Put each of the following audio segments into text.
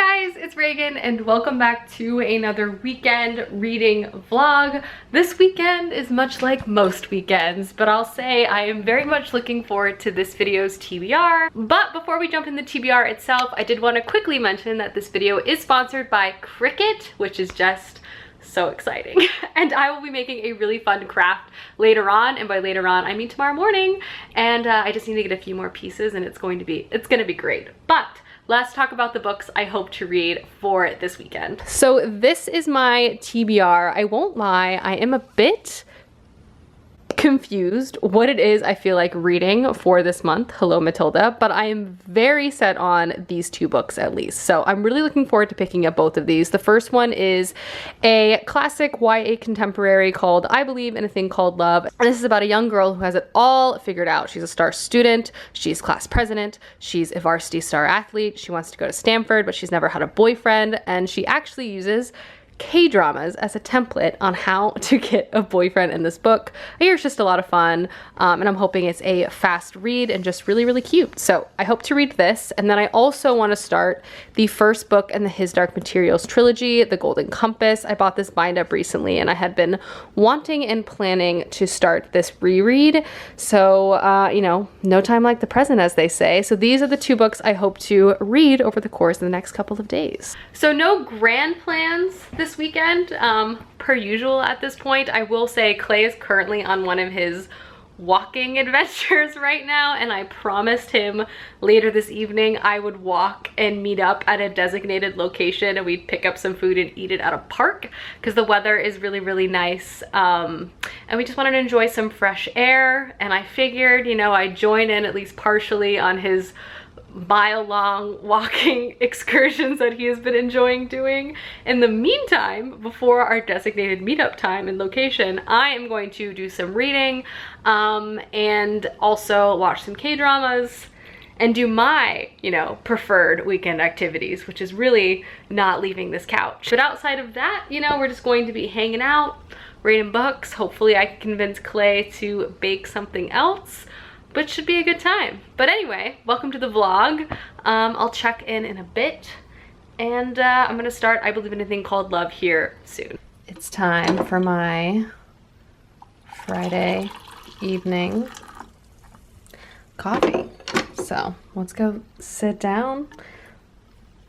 Hi guys, it's Reagan and welcome back to another weekend reading vlog. This weekend is much like most weekends, but I'll say I am very much looking forward to this video's TBR. But before we jump in the TBR itself, I did want to quickly mention that this video is sponsored by Cricut, which is just so exciting. And I will be making a really fun craft later on, and by later on I mean tomorrow morning, and I just need to get a few more pieces and it's gonna be great. But let's talk about the books I hope to read for this weekend. So this is my TBR. I won't lie, I am a bit confused what it is I feel like reading for this month. Hello, Matilda. But I am very set on these two books at least. So I'm really looking forward to picking up both of these. The first one is a classic YA contemporary called I Believe in a Thing Called Love. And this is about a young girl who has it all figured out. She's a star student, she's class president, she's a varsity star athlete, she wants to go to Stanford, but she's never had a boyfriend, and she actually uses K-dramas as a template on how to get a boyfriend in this book. I hear it's just a lot of fun, and I'm hoping it's a fast read and just really, really cute. So I hope to read this, and then I also want to start the first book in the His Dark Materials trilogy, The Golden Compass. I bought this bind up recently, and I had been wanting and planning to start this reread. So, you know, no time like the present, as they say. So these are the two books I hope to read over the course of the next couple of days. So no grand plans this weekend, per usual at this point. I will say Clay is currently on one of his walking adventures right now, and I promised him later this evening I would walk and meet up at a designated location and we'd pick up some food and eat it at a park because the weather is really, really nice, and we just wanted to enjoy some fresh air, and I figured, you know, I'd join in at least partially on his mile-long walking excursions that he has been enjoying doing. In the meantime, before our designated meetup time and location, I am going to do some reading, and also watch some K-dramas and do my, you know, preferred weekend activities, which is really not leaving this couch. But outside of that, you know, we're just going to be hanging out, reading books. Hopefully I can convince Clay to bake something else, but should be a good time. But anyway, welcome to the vlog. I'll check in a bit, and I'm gonna start I Believe in a Thing Called Love here soon. It's time for my Friday evening coffee. So let's go sit down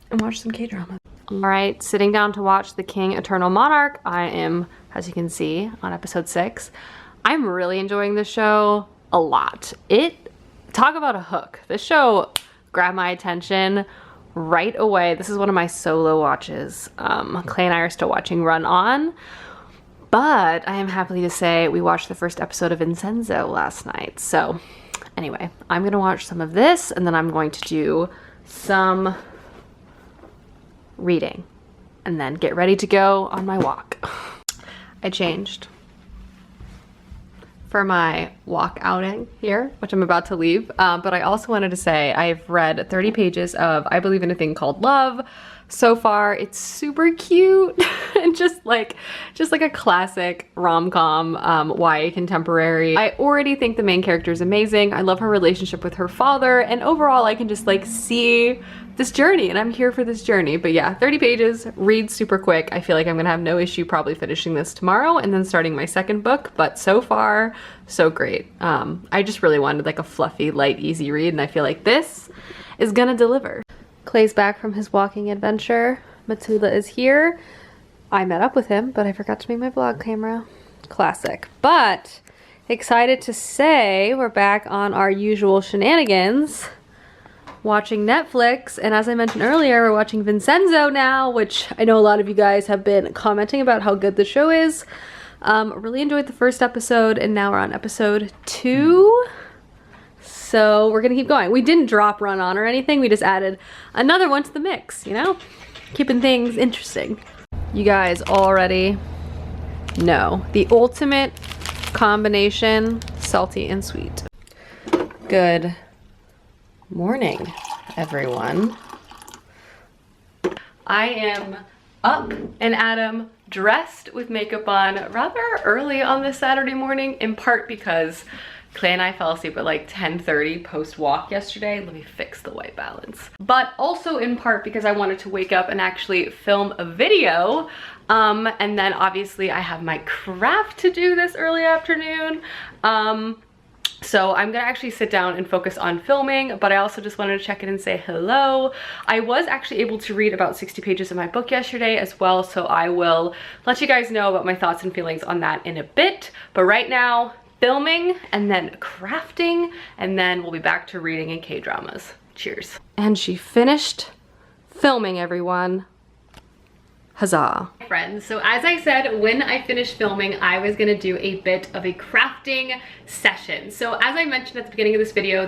and watch some K-drama. All right, sitting down to watch The King Eternal Monarch. I am, as you can see, on episode 6. I'm really enjoying this show a lot. Talk about a hook. This show grabbed my attention right away. This is one of my solo watches. Clay and I are still watching Run On, but I am happy to say we watched the first episode of Vincenzo last night. So anyway, I'm gonna watch some of this, and then I'm going to do some reading and then get ready to go on my walk. I changed for my walk outing here, which I'm about to leave. But I also wanted to say I've read 30 pages of I Believe in a Thing Called Love. So far, it's super cute and just like a classic rom-com, YA contemporary. I already think the main character is amazing. I love her relationship with her father, and overall I can just like see this journey, and I'm here for this journey. But yeah, 30 pages, read super quick. I feel like I'm gonna have no issue probably finishing this tomorrow and then starting my second book, but so far, so great. I just really wanted like a fluffy, light, easy read, and I feel like this is gonna deliver. Clay's back from his walking adventure. Matilda is here. I met up with him, but I forgot to make my vlog camera. Classic. But excited to say we're back on our usual shenanigans, watching Netflix, and as I mentioned earlier, we're watching Vincenzo now, which I know a lot of you guys have been commenting about how good the show is. Really enjoyed the first episode, and now we're on episode 2. So we're gonna keep going. We didn't drop Run On or anything, we just added another one to the mix, you know? Keeping things interesting. You guys already know the ultimate combination, salty and sweet. Good morning, everyone. I am up and Adam dressed with makeup on rather early on this Saturday morning, in part because Clay and I fell asleep at like 10:30 post-walk yesterday. Let me fix the white balance. But also in part because I wanted to wake up and actually film a video. And then obviously I have my craft to do this early afternoon. So I'm gonna actually sit down and focus on filming, but I also just wanted to check in and say hello. I was actually able to read about 60 pages of my book yesterday as well, so I will let you guys know about my thoughts and feelings on that in a bit. But right now, filming and then crafting, and then we'll be back to reading and K-dramas. Cheers. And she finished filming, everyone. Huzzah. Friends, so as I said, when I finished filming, I was gonna do a bit of a crafting session. So as I mentioned at the beginning of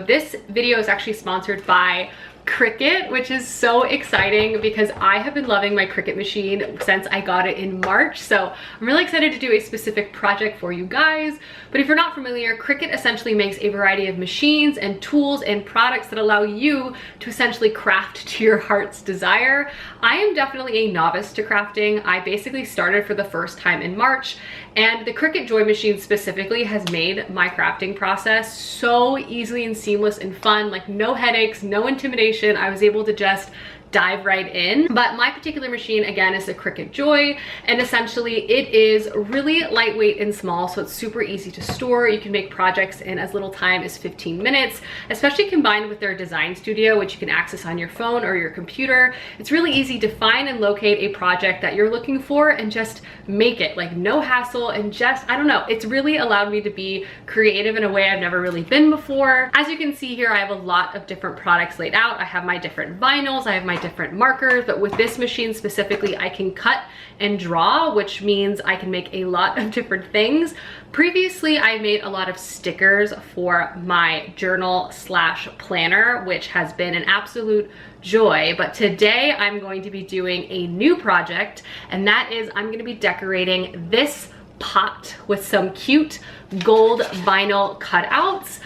this video is actually sponsored by Cricut, which is so exciting because I have been loving my Cricut machine since I got it in March. So I'm really excited to do a specific project for you guys. But if you're not familiar, Cricut essentially makes a variety of machines and tools and products that allow you to essentially craft to your heart's desire. I am definitely a novice to crafting. I basically started for the first time in March, and the Cricut Joy machine specifically has made my crafting process so easy and seamless and fun, like no headaches, no intimidation. I was able to just dive right in. But my particular machine, again, is the Cricut Joy, and essentially it is really lightweight and small, so it's super easy to store. You can make projects in as little time as 15 minutes, especially combined with their design studio, which you can access on your phone or your computer. It's really easy to find and locate a project that you're looking for and just make it, like no hassle, and just, I don't know, it's really allowed me to be creative in a way I've never really been before. As you can see here, I have a lot of different products laid out. I have my different vinyls, I have my different markers, but with this machine specifically, I can cut and draw, which means I can make a lot of different things. Previously, I made a lot of stickers for my journal slash planner, which has been an absolute joy. But today I'm going to be doing a new project, and that is I'm going to be decorating this pot with some cute gold vinyl cutouts.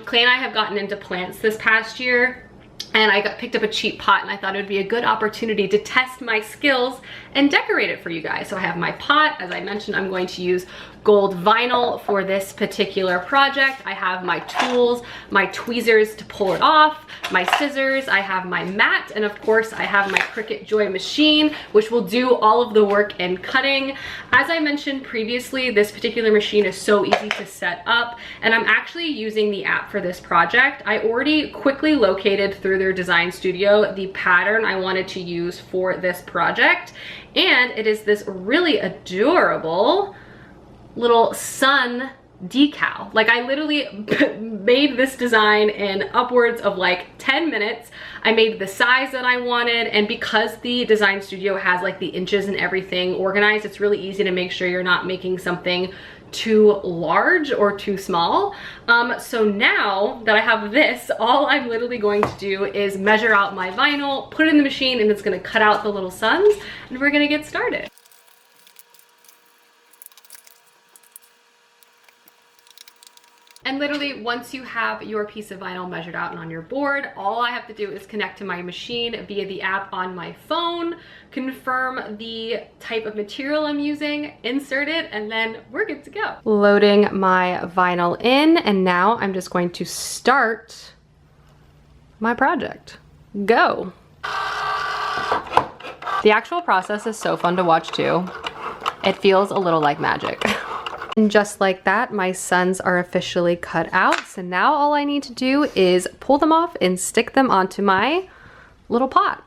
Clay and I have gotten into plants this past year, and I picked up a cheap pot, and I thought it would be a good opportunity to test my skills and decorate it for you guys. So I have my pot. As I mentioned, I'm going to use gold vinyl for this particular project. I have my tools, my tweezers to pull it off, my scissors, I have my mat, and of course I have my Cricut Joy machine, which will do all of the work and cutting. As I mentioned previously, this particular machine is so easy to set up, and I'm actually using the app for this project. I already quickly located through their design studio the pattern I wanted to use for this project, and it is this really adorable little sun decal. Like, I literally made this design in upwards of like 10 minutes. I made the size that I wanted, and because the design studio has like the inches and everything organized, it's really easy to make sure you're not making something too large or too small. So now that I have this, all I'm literally going to do is measure out my vinyl, put it in the machine, and it's gonna cut out the little suns, and we're gonna get started. And literally, once you have your piece of vinyl measured out and on your board, all I have to do is connect to my machine via the app on my phone, confirm the type of material I'm using, insert it, and then we're good to go. Loading my vinyl in, and now I'm just going to start my project. Go. The actual process is so fun to watch too. It feels a little like magic. And just like that, my suns are officially cut out. So now all I need to do is pull them off and stick them onto my little pot.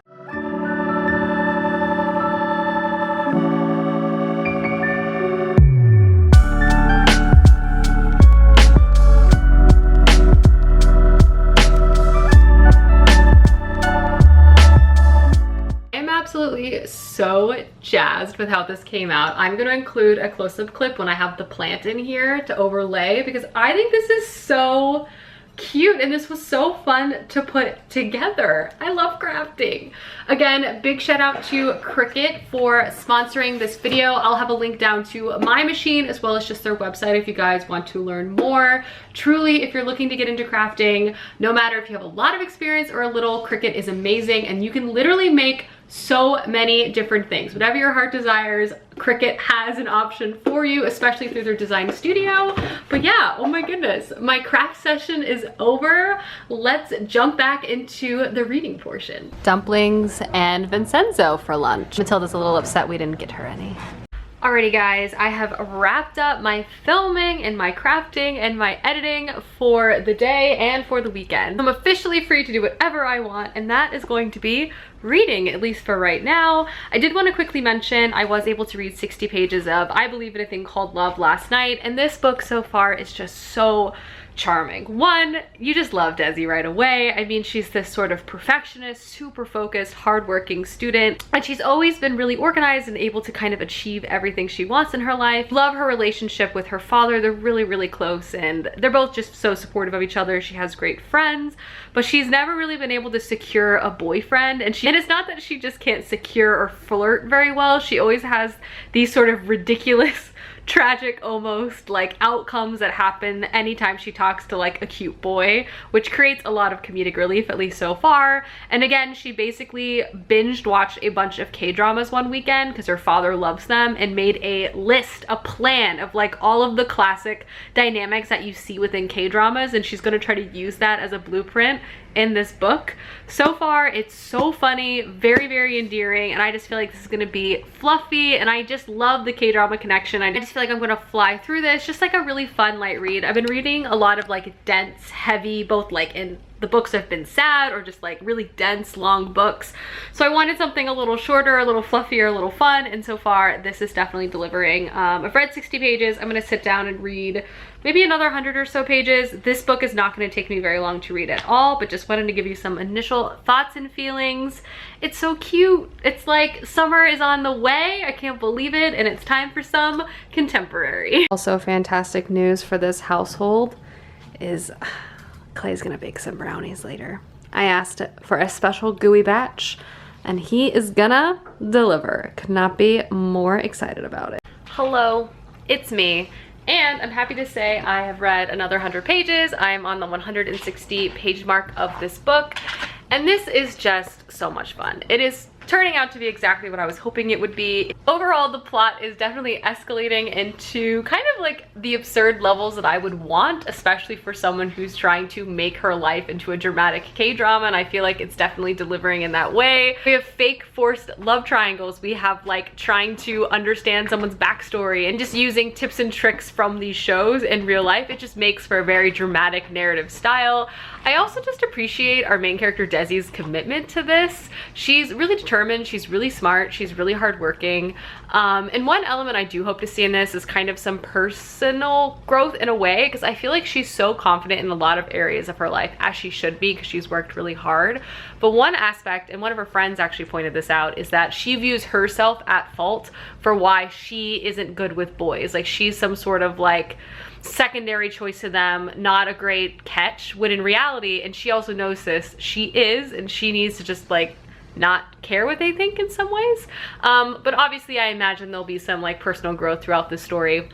Absolutely so jazzed with how this came out. I'm gonna include a close-up clip when I have the plant in here to overlay, because I think this is so cute and this was so fun to put together. I love crafting. Again, big shout out to Cricut for sponsoring this video. I'll have a link down to my machine as well as just their website if you guys want to learn more. Truly, if you're looking to get into crafting, no matter if you have a lot of experience or a little, Cricut is amazing, and you can literally make so many different things. Whatever your heart desires, Cricut has an option for you, especially through their design studio. But yeah, oh my goodness, my craft session is over. Let's jump back into the reading portion. Dumplings and Vincenzo for lunch. Matilda's a little upset we didn't get her any. Alrighty guys, I have wrapped up my filming and my crafting and my editing for the day and for the weekend. I'm officially free to do whatever I want, and that is going to be reading, at least for right now. I did want to quickly mention I was able to read 60 pages of I Believe in a Thing Called Love last night, and this book so far is just so charming. One, you just love Desi right away. I mean, she's this sort of perfectionist, super focused, hardworking student, and she's always been really organized and able to kind of achieve everything she wants in her life. Love her relationship with her father. They're really, really close, and they're both just so supportive of each other. She has great friends, but she's never really been able to secure a boyfriend, and it's not that she just can't secure or flirt very well. She always has these sort of ridiculous, tragic almost like outcomes that happen anytime she talks to like a cute boy, which creates a lot of comedic relief, at least so far. And again, she basically binged watched a bunch of K-dramas one weekend because her father loves them, and made a list, a plan of like all of the classic dynamics that you see within K-dramas, and she's going to try to use that as a blueprint in this book. So far, it's so funny, very, very endearing, and I just feel like this is going to be fluffy, and I just love the K-drama connection. I just feel like I'm going to fly through this, just like a really fun light read. I've been reading a lot of like dense, heavy, both like in the books have been sad or just like really dense, long books. So I wanted something a little shorter, a little fluffier, a little fun, and so far this is definitely delivering. I've read 60 pages. I'm gonna sit down and read maybe another 100 or so pages. This book is not gonna take me very long to read at all, but just wanted to give you some initial thoughts and feelings. It's so cute. It's like summer is on the way. I can't believe it, and it's time for some contemporary. Also, fantastic news for this household is Clay's gonna bake some brownies later. I asked for a special gooey batch, and he is gonna deliver. Could not be more excited about it. Hello, it's me, and I'm happy to say I have read another 100 pages. I'm on the 160 page mark of this book, and this is just so much fun. It is turning out to be exactly what I was hoping it would be. Overall, the plot is definitely escalating into kind of like the absurd levels that I would want, especially for someone who's trying to make her life into a dramatic K-drama, and I feel like it's definitely delivering in that way. We have fake forced love triangles. We have like trying to understand someone's backstory and just using tips and tricks from these shows in real life. It just makes for a very dramatic narrative style. I also just appreciate our main character Desi's commitment to this. She's really determined, she's really smart, she's really hardworking. And one element I do hope to see in this is kind of some personal growth in a way, because I feel like she's so confident in a lot of areas of her life, as she should be, because she's worked really hard. But one aspect, and one of her friends actually pointed this out, is that she views herself at fault for why she isn't good with boys. Like she's some sort of like secondary choice to them, not a great catch, when in reality, and she also knows this, she is, and she needs to just like not care what they think in some ways. But obviously I imagine there'll be some like personal growth throughout the story.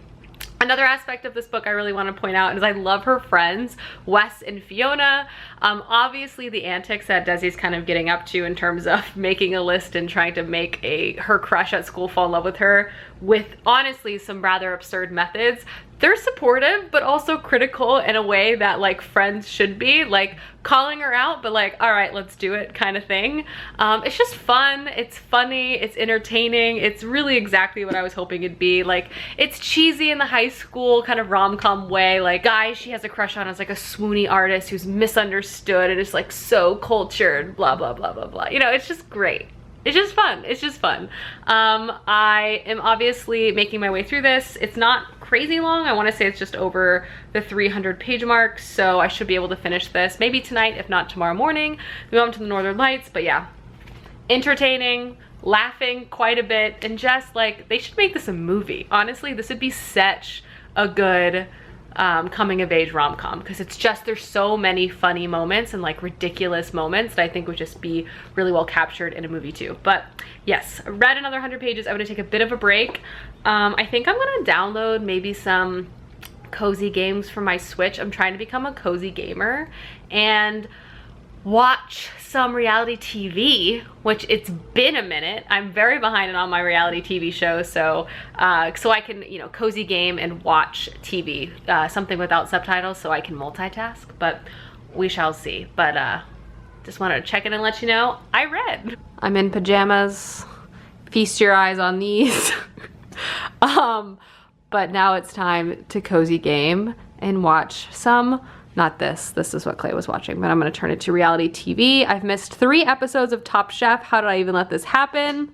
Another aspect of this book I really want to point out is I love her friends, Wes and Fiona. Obviously the antics that Desi's kind of getting up to in terms of making a list and trying to make her crush at school fall in love with her with honestly some rather absurd methods. They're supportive, but also critical in a way that like friends should be, like calling her out, but like, all right, let's do it kind of thing. It's just fun, it's funny, it's entertaining. It's really exactly what I was hoping it'd be. Like, it's cheesy in the high school kind of rom-com way. Like, guy she has a crush on is like a swoony artist who's misunderstood and is like so cultured, blah, blah, blah, blah, blah. You know, it's just great. It's just fun. It's just fun. I am obviously making my way through this. It's not crazy long. I want to say it's just over the 300 page mark, so I should be able to finish this maybe tonight, if not tomorrow morning. We went to the Northern Lights, but yeah, entertaining, laughing quite a bit, and just like, they should make this a movie. Honestly, this would be such a good coming of age rom-com, because it's just, there's so many funny moments and like ridiculous moments that I think would just be really well captured in a movie too. But yes, I read another 100 pages. I'm gonna take a bit of a break. I think I'm gonna download maybe some cozy games for my Switch. I'm trying to become a cozy gamer, and watch some reality TV, which it's been a minute. I'm very behind on my reality TV shows, so I can, you know, cozy game and watch TV, something without subtitles so I can multitask, but we shall see. But just wanted to check in and let you know I read. I'm in pajamas. Feast your eyes on these. But now it's time to cozy game and watch some, not this is what Clay was watching, but I'm gonna turn it to reality TV. I've missed 3 episodes of Top Chef. How did I even let this happen?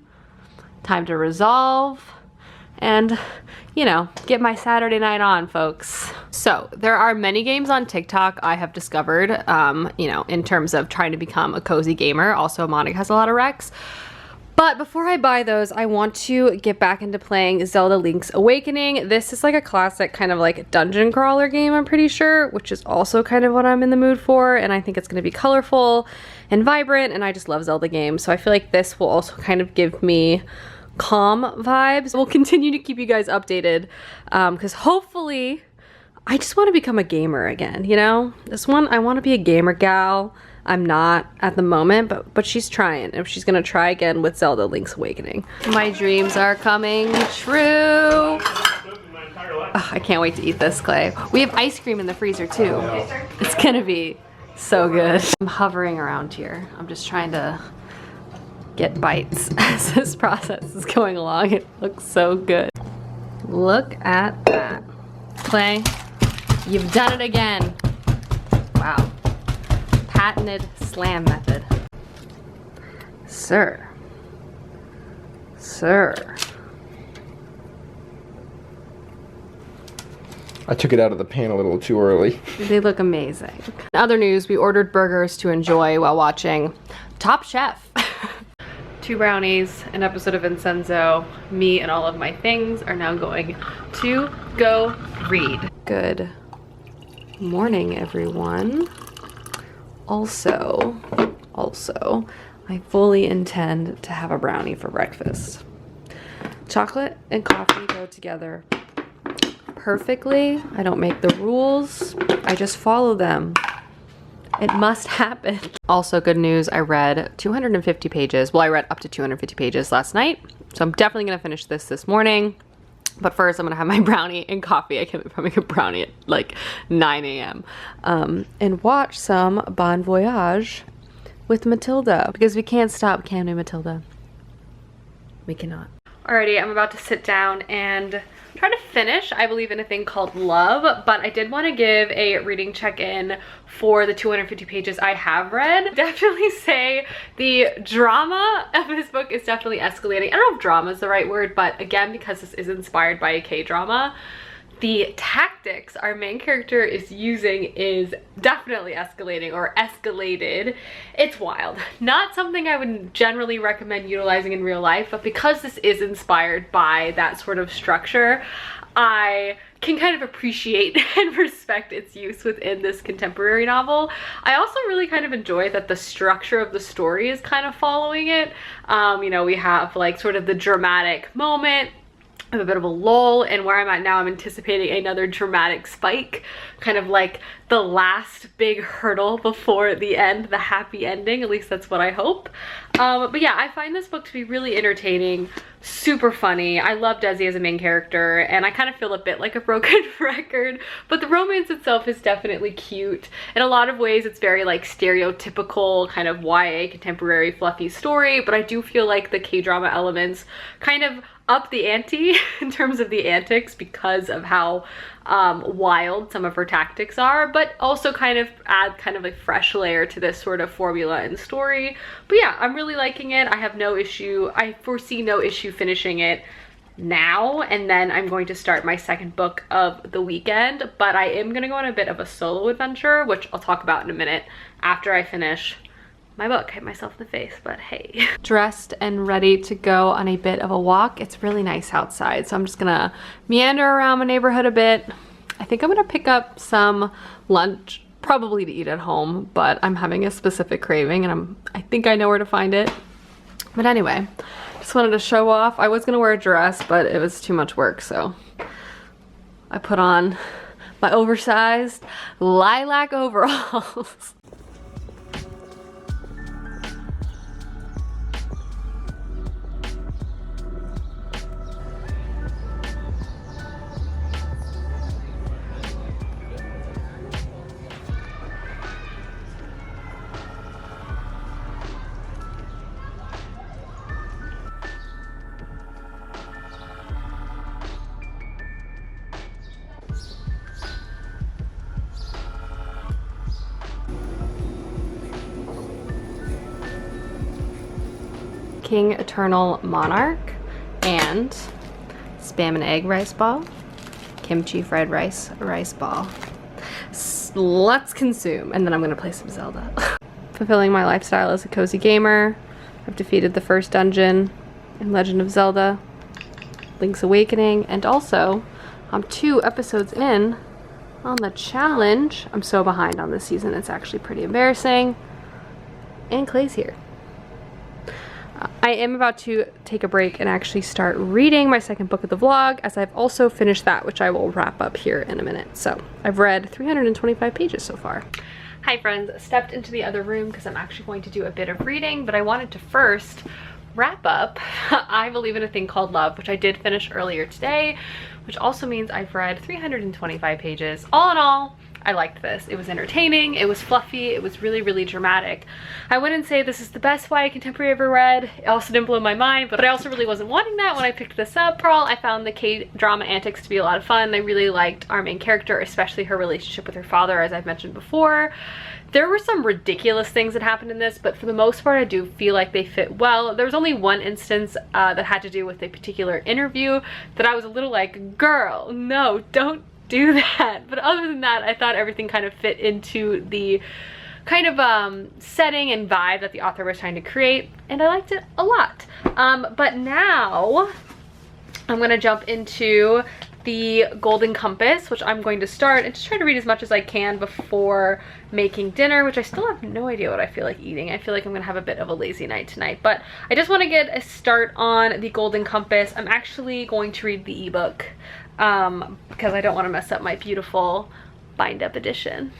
Time to resolve and, you know, get my Saturday night on, folks. So there are many games on TikTok I have discovered, you know, in terms of trying to become a cozy gamer. Also, Monica has a lot of recs. But before I buy those, I want to get back into playing Zelda Link's Awakening. This is like a classic kind of like dungeon crawler game, I'm pretty sure, which is also kind of what I'm in the mood for. And I think it's gonna be colorful and vibrant, and I just love Zelda games. So I feel like this will also kind of give me calm vibes. We'll continue to keep you guys updated because hopefully I just want to become a gamer again, you know? This one, I want to be a gamer gal. I'm not at the moment, but she's trying. If she's gonna try again with Zelda Link's Awakening. My dreams are coming true. Oh, I can't wait to eat this, Clay. We have ice cream in the freezer too. It's gonna be so good. I'm hovering around here. I'm just trying to get bites as this process is going along. It looks so good. Look at that. Clay, you've done it again. Wow. Patented slam method. Sir. I took it out of the pan a little too early. They look amazing. In other news, we ordered burgers to enjoy while watching Top Chef. 2 brownies, an episode of Vincenzo. Me and all of my things are now going to go read. Good morning, everyone. Also, I fully intend to have a brownie for breakfast. Chocolate and coffee go together perfectly. I don't make the rules. I just follow them. It must happen. Also, good news, I read 250 pages. Well, I read up to 250 pages last night. So I'm definitely gonna finish this morning. But first, I'm gonna have my brownie and coffee. I can't believe I'm making a brownie at like 9 a.m. And watch some Bon Voyage with Matilda. Because we can't stop, can we, Matilda? We cannot. Alrighty, I'm about to sit down and try to finish I Believe in a Thing Called Love, but I did want to give a reading check-in for the 250 pages I have read. Definitely say the drama of this book is definitely escalating. I don't know if drama is the right word, but again, because this is inspired by a K-drama, the tactics our main character is using is definitely escalating or escalated. It's wild. Not something I would generally recommend utilizing in real life, but because this is inspired by that sort of structure, I can kind of appreciate and respect its use within this contemporary novel. I also really kind of enjoy that the structure of the story is kind of following it. You know, we have like sort of the dramatic moment, I have a bit of a lull, and where I'm at now, I'm anticipating another dramatic spike, kind of like the last big hurdle before the end, the happy ending. At least that's what I hope. But yeah, I find this book to be really entertaining, super funny. I love Desi as a main character, and I kind of feel a bit like a broken record, but the romance itself is definitely cute. In a lot of ways, it's very like stereotypical kind of YA contemporary fluffy story, but I do feel like the K-drama elements kind of up the ante in terms of the antics because of how wild some of her tactics are, but also kind of add kind of a fresh layer to this sort of formula and story. But yeah, I'm really liking it. I have no issue. I foresee no issue finishing it now, and then I'm going to start my second book of the weekend, but I am going to go on a bit of a solo adventure, which I'll talk about in a minute after I finish my book. I hit myself in the face, but hey. Dressed and ready to go on a bit of a walk. It's really nice outside, so I'm just gonna meander around my neighborhood a bit. I think I'm gonna pick up some lunch, probably to eat at home, but I'm having a specific craving and I think I know where to find it. But anyway, just wanted to show off. I was gonna wear a dress, but it was too much work, so I put on my oversized lilac overalls. King Eternal Monarch, and Spam and Egg Rice Ball, Kimchi Fried Rice Ball. Let's consume, and then I'm gonna play some Zelda. Fulfilling my lifestyle as a cozy gamer. I've defeated the first dungeon in Legend of Zelda, Link's Awakening, and also I'm 2 episodes in on the challenge. I'm so behind on this season, it's actually pretty embarrassing. And Clay's here. I am about to take a break and actually start reading my second book of the vlog, as I've also finished that, which I will wrap up here in a minute. So I've read 325 pages so far. Hi friends, stepped into the other room because I'm actually going to do a bit of reading, but I wanted to first wrap up I Believe in a Thing Called Love, which I did finish earlier today, which also means I've read 325 pages. All in all, I liked this. It was entertaining, it was fluffy, it was really, really dramatic. I wouldn't say this is the best YA contemporary I've ever read. It also didn't blow my mind, but I also really wasn't wanting that when I picked this up. Overall, I found the K-drama antics to be a lot of fun. I really liked our main character, especially her relationship with her father, as I've mentioned before. There were some ridiculous things that happened in this, but for the most part, I do feel like they fit well. There was only one instance that had to do with a particular interview that I was a little like, girl, no, don't do that. But other than that, I thought everything kind of fit into the kind of setting and vibe that the author was trying to create, and I liked it a lot. But now I'm gonna jump into the Golden Compass, which I'm going to start and just try to read as much as I can before making dinner, which I still have no idea what I feel like eating. I feel like I'm gonna have a bit of a lazy night tonight, but I just want to get a start on the Golden Compass. I'm actually going to read the ebook because I don't want to mess up my beautiful bind up edition.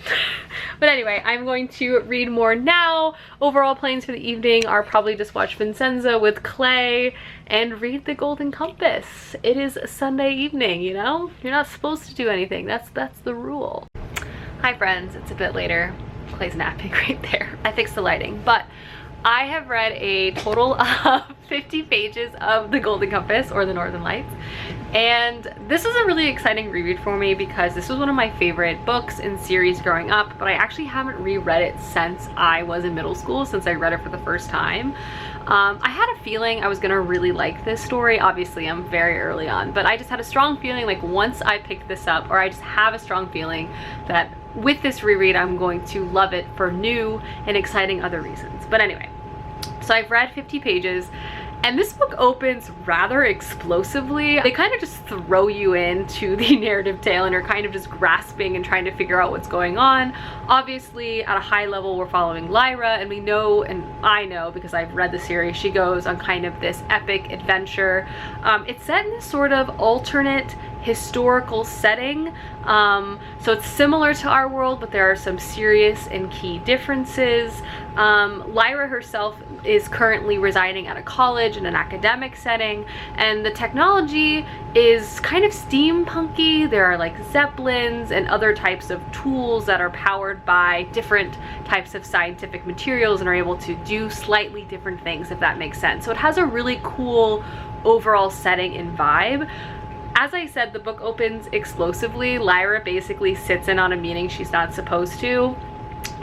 But anyway, I'm going to read more now. Overall plans for the evening are probably just watch Vincenzo with Clay and read the Golden Compass. It is Sunday evening, you know? You're not supposed to do anything. That's the rule. Hi friends, it's a bit later. Clay's napping right there. I fixed the lighting, but I have read a total of 50 pages of the Golden Compass, or the Northern Lights, and this is a really exciting reread for me because this was one of my favorite books in series growing up, but I actually haven't reread it since I was in middle school, since I read it for the first time. I had a feeling I was gonna really like this story. Obviously, I'm very early on, but I just had a strong feeling like once I picked this up, or I just have a strong feeling that with this reread, I'm going to love it for new and exciting other reasons. But anyway, so I've read 50 pages, and this book opens rather explosively. They kind of just throw you into the narrative tale, and you're kind of just grasping and trying to figure out what's going on. Obviously, at a high level, we're following Lyra, and we know, and I know because I've read the series, she goes on kind of this epic adventure. It's set in this sort of alternate historical setting, so it's similar to our world, but there are some serious and key differences. Lyra herself is currently residing at a college in an academic setting, and the technology is kind of steampunky. There are like zeppelins and other types of tools that are powered by different types of scientific materials and are able to do slightly different things, if that makes sense. So it has a really cool overall setting and vibe. As I said, the book opens explosively. Lyra basically sits in on a meeting she's not supposed to.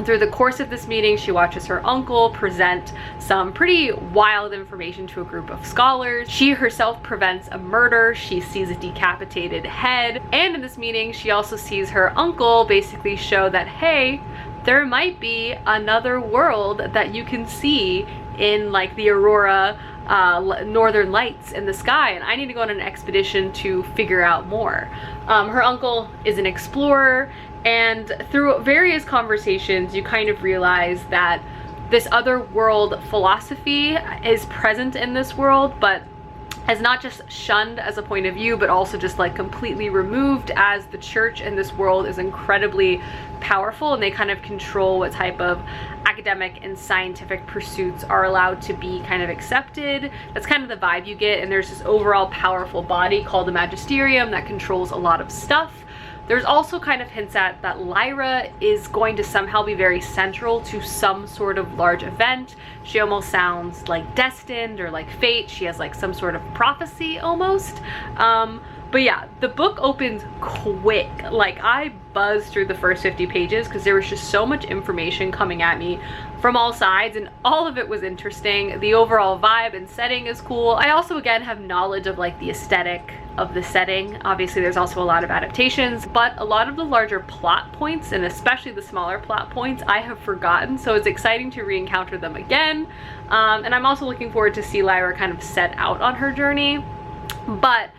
Through the course of this meeting, she watches her uncle present some pretty wild information to a group of scholars. She herself prevents a murder. She sees a decapitated head. And in this meeting, she also sees her uncle basically show that, hey, there might be another world that you can see in like the aurora northern lights in the sky, and I need to go on an expedition to figure out more. Her uncle is an explorer, and through various conversations you kind of realize that this other world philosophy is present in this world, but as not just shunned as a point of view, but also just like completely removed, as the church in this world is incredibly powerful and they kind of control what type of academic and scientific pursuits are allowed to be kind of accepted. That's kind of the vibe you get, and there's this overall powerful body called the Magisterium that controls a lot of stuff. There's also kind of hints at that Lyra is going to somehow be very central to some sort of large event. She almost sounds like destined or like fate. She has like some sort of prophecy almost. But yeah, the book opens quick. Like, I buzzed through the first 50 pages because there was just so much information coming at me from all sides, and all of it was interesting. The overall vibe and setting is cool. I also, again, have knowledge of like the aesthetic of the setting. Obviously, there's also a lot of adaptations, but a lot of the larger plot points, and especially the smaller plot points, I have forgotten, so it's exciting to re-encounter them again. And I'm also looking forward to see Lyra kind of set out on her journey. But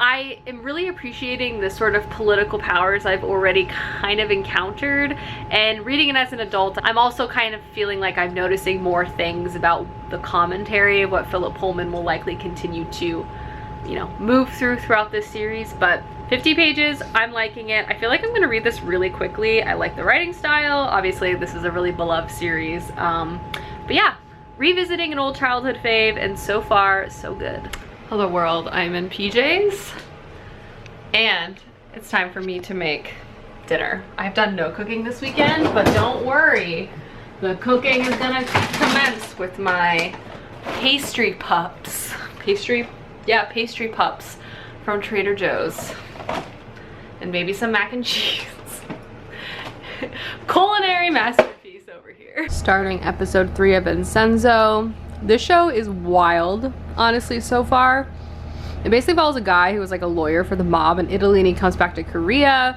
I am really appreciating the sort of political powers I've already kind of encountered, and reading it as an adult, I'm also kind of feeling like I'm noticing more things about the commentary of what Philip Pullman will likely continue to, you know, move throughout this series. But 50 pages, I'm liking it. I feel like I'm gonna read this really quickly. I like the writing style. Obviously, this is a really beloved series. But yeah, revisiting an old childhood fave, and so far, so good. Hello world, I'm in PJs and it's time for me to make dinner. I've done no cooking this weekend, but don't worry, the cooking is gonna commence with my pastry pups. Pastry pups from Trader Joe's, and maybe some mac and cheese. Culinary masterpiece over here. Starting episode 3 of Vincenzo. This show is wild, honestly, so far. It basically follows a guy who was like a lawyer for the mob in Italy, and he comes back to Korea.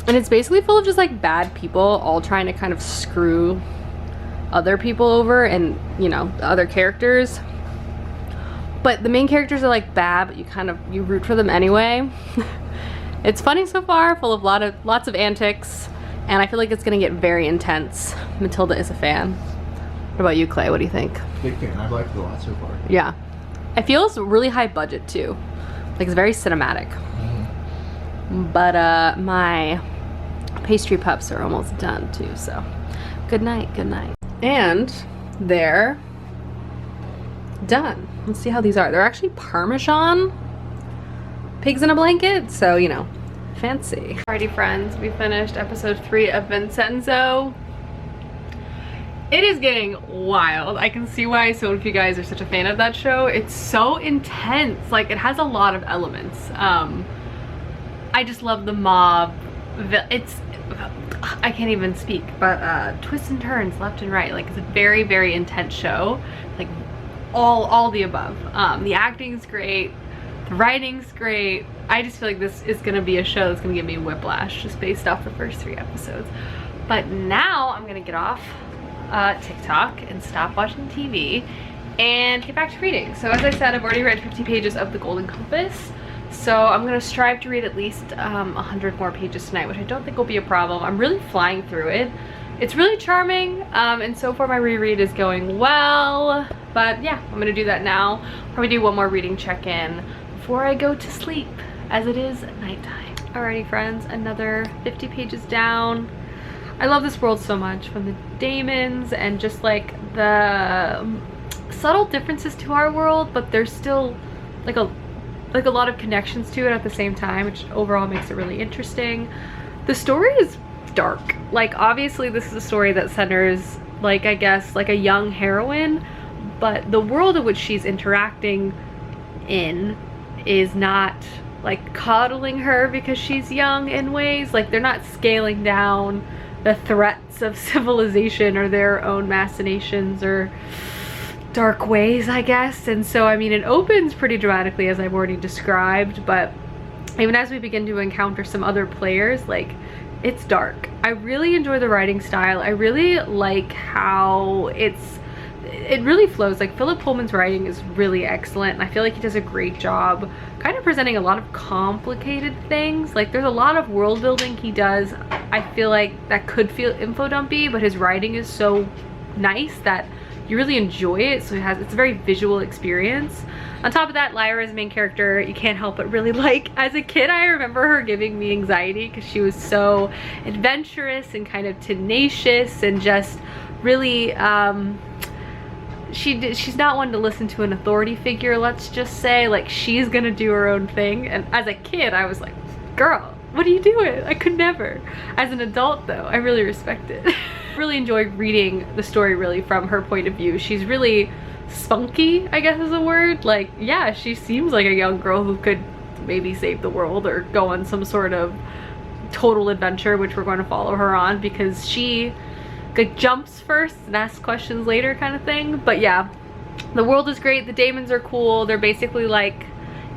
And it's basically full of just like bad people all trying to kind of screw other people over, and, you know, the other characters. But the main characters are like bad, but you root for them anyway. It's funny so far, full of lots of antics, and I feel like it's gonna get very intense. Matilda is a fan. What about you, Clay? What do you think? Big fan. I've liked it a lot so far. Yeah. It feels really high budget too. Like, it's very cinematic. But my pastry pups are almost done too, so good night, good night. And they're done. Let's see how these are. They're actually Parmesan pigs in a blanket, so, you know, fancy. Alrighty friends, we finished episode 3 of Vincenzo. It is getting wild. I can see why so many of you guys are such a fan of that show. It's so intense. Like, it has a lot of elements. I just love the mob. I can't even speak, but twists and turns left and right. Like, it's a very, very intense show. Like, all the above. The acting's great. The writing's great. I just feel like this is gonna be a show that's gonna give me whiplash just based off the first 3 episodes. But now I'm gonna get off TikTok and stop watching TV and get back to reading. So as I said, I've already read 50 pages of The Golden Compass, so I'm gonna strive to read at least 100 more pages tonight, which I don't think will be a problem. I'm really flying through it. It's really charming, and so far my reread is going well. But yeah, I'm gonna do that now. Probably do one more reading check-in before I go to sleep, as it is nighttime. Alrighty friends, another 50 pages down. I love this world so much, from the daemons and just like the subtle differences to our world, but there's still like a lot of connections to it at the same time, which overall makes it really interesting. The story is dark. Like, obviously this is a story that centers, like, I guess, like a young heroine, but the world in which she's interacting in is not like coddling her because she's young in ways. Like, they're not scaling down the threats of civilization or their own machinations or dark ways, I guess. And so, I mean, it opens pretty dramatically, as I've already described, but even as we begin to encounter some other players, like, it's dark. I really enjoy the writing style. I really like how it really flows. Like, Philip Pullman's writing is really excellent, and I feel like he does a great job kind of presenting a lot of complicated things. Like, there's a lot of world building he does. I feel like that could feel info dumpy, but his writing is so nice that you really enjoy it. So it's a very visual experience. On top of that, Lyra is the main character. You can't help but really like. As a kid, I remember her giving me anxiety because she was so adventurous and kind of tenacious and just really she's not one to listen to an authority figure, let's just say. Like, she's gonna do her own thing. And as a kid, I was like, girl, what are you doing? I could never. As an adult though, I really respect it. Really enjoy reading the story really from her point of view. She's really spunky, I guess is a word. Like, yeah, she seems like a young girl who could maybe save the world or go on some sort of total adventure, which we're going to follow her on because she like jumps first and asks questions later kind of thing. But yeah, the world is great. The daemons are cool. They're basically like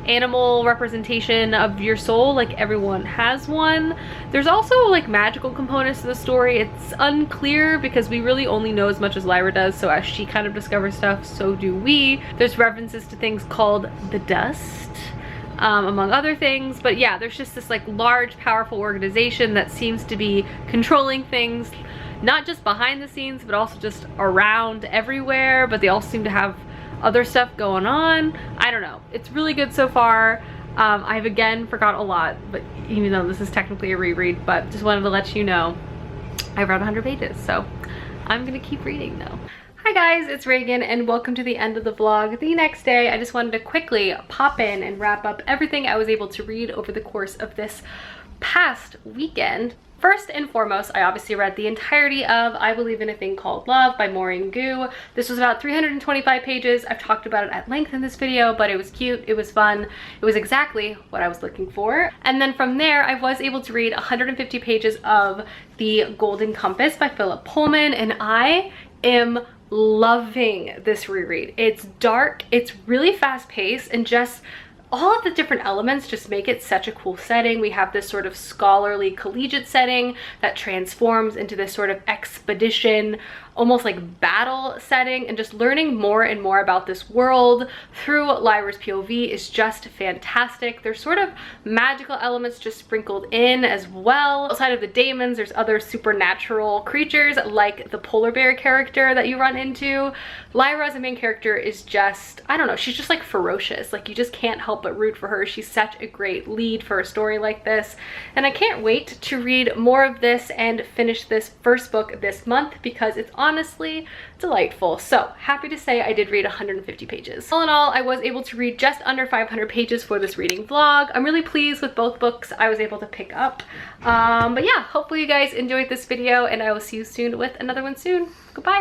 animal representation of your soul, like everyone has one. There's also like magical components to the story. It's unclear because we really only know as much as Lyra does, so as she kind of discovers stuff, so do we. There's references to things called the dust, among other things. But yeah, there's just this like large powerful organization that seems to be controlling things, not just behind the scenes but also just around everywhere, but they all seem to have other stuff going on. I don't know. It's really good so far. I've again forgot a lot, but even though this is technically a reread, but just wanted to let you know I've read 100 pages, so I'm gonna keep reading though. Hi guys, it's Reagan and welcome to the end of the vlog. The next day, I just wanted to quickly pop in and wrap up everything I was able to read over the course of this past weekend. First and foremost, I obviously read the entirety of I Believe in a Thing Called Love by Maureen Gu. This was about 325 pages. I've talked about it at length in this video, but it was cute, it was fun, it was exactly what I was looking for. And then from there, I was able to read 150 pages of The Golden Compass by Philip Pullman, and I am loving this reread. It's dark, it's really fast paced, and just all of the different elements just make it such a cool setting. We have this sort of scholarly collegiate setting that transforms into this sort of expedition, almost like battle setting, and just learning more and more about this world through Lyra's POV is just fantastic. There's sort of magical elements just sprinkled in as well. Outside of the daemons, there's other supernatural creatures like the polar bear character that you run into. Lyra as a main character is just, I don't know, she's just like ferocious. Like you just can't help but root for her. She's such a great lead for a story like this. And I can't wait to read more of this and finish this first book this month because it's honestly delightful. So happy to say I did read 150 pages. All in all, I was able to read just under 500 pages for this reading vlog. I'm really pleased with both books I was able to pick up. But yeah, hopefully you guys enjoyed this video and I will see you soon with another one soon. Goodbye.